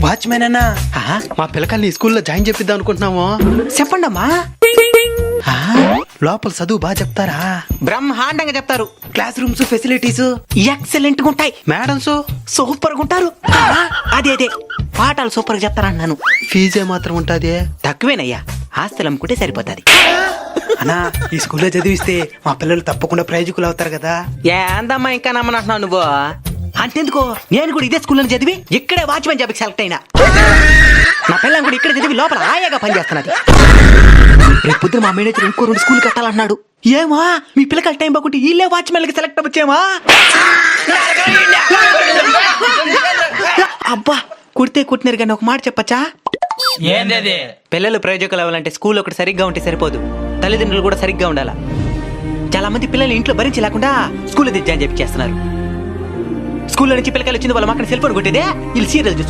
Watchman అన్నా మా పిల్లకాయల్ని స్కూల్లో జాయిన్ చేపిద్దాం అనుకుంటున్నాము. చెప్పండి అమ్మా. లోపల చదువు బాగా చెప్తారా? బ్రహ్మాండంగా చెప్తారు. క్లాస్ రూమ్స్ ఫెసిలిటీస్ ఎక్సలెంట్ గా ఉంటాయి. మేడమ్స్ సూపర్ గా ఉంటారు. అదే అదే పాఠాలు సూపర్ గా చెప్తారన్నాను. ఫీజే మాత్రం ఉంటది. తక్కువేనయ్యా, ఆస్తులు అమ్ముకుంటే సరిపోతుంది. అన్నా ఈ స్కూల్లో చదివిస్తే మా పిల్లలు తప్పకుండా ప్రయోజకులు అవుతారు కదా. ఏందమ్మా ఇంకా నమ్మనంటున్నావు నువ్వు? అంతెందుకో, నేను కూడా ఇదే స్కూల్లో చదివి ఇక్కడే వాచ్మెన్ జాబ్కి సెలెక్ట్ అయినా. నా పిల్లని కూడా ఇక్కడ చదివి లోపల ఆయాగా పనిచేస్తున్నది. రేపు పొద్దున మా మేనేజర్ ఇంకో 2 స్కూల్ కట్టాలన్నాడు. ఏమా మీ పిల్లకాయల టైం బాగుంటే వీళ్ళే వాచ్మెన్ కి సెలెక్ట్ అవ్వచ్చేమా? అబ్బా కుడితే కుట్టినారు కానీ ఒక మాట చెప్పచ్చా? ఏంది? పిల్లలు ప్రయోజకులు అవ్వాలంటే స్కూల్ ఒకటి సరిగ్గా ఉంటే సరిపోదు, తల్లిదండ్రులు కూడా సరిగ్గా ఉండాలా. చాలా మంది పిల్లలు ఇంట్లో భరించి లేకుండా స్కూల్లో జాయిన్ చేస్తున్నారు. స్కూల్లో నుంచి పిల్లకాయలు వచ్చింది వాళ్ళు మాకు సెల్ ఫోన్ కొట్టేదే, వీళ్ళు సీరియల్ చూసుకుంటారు.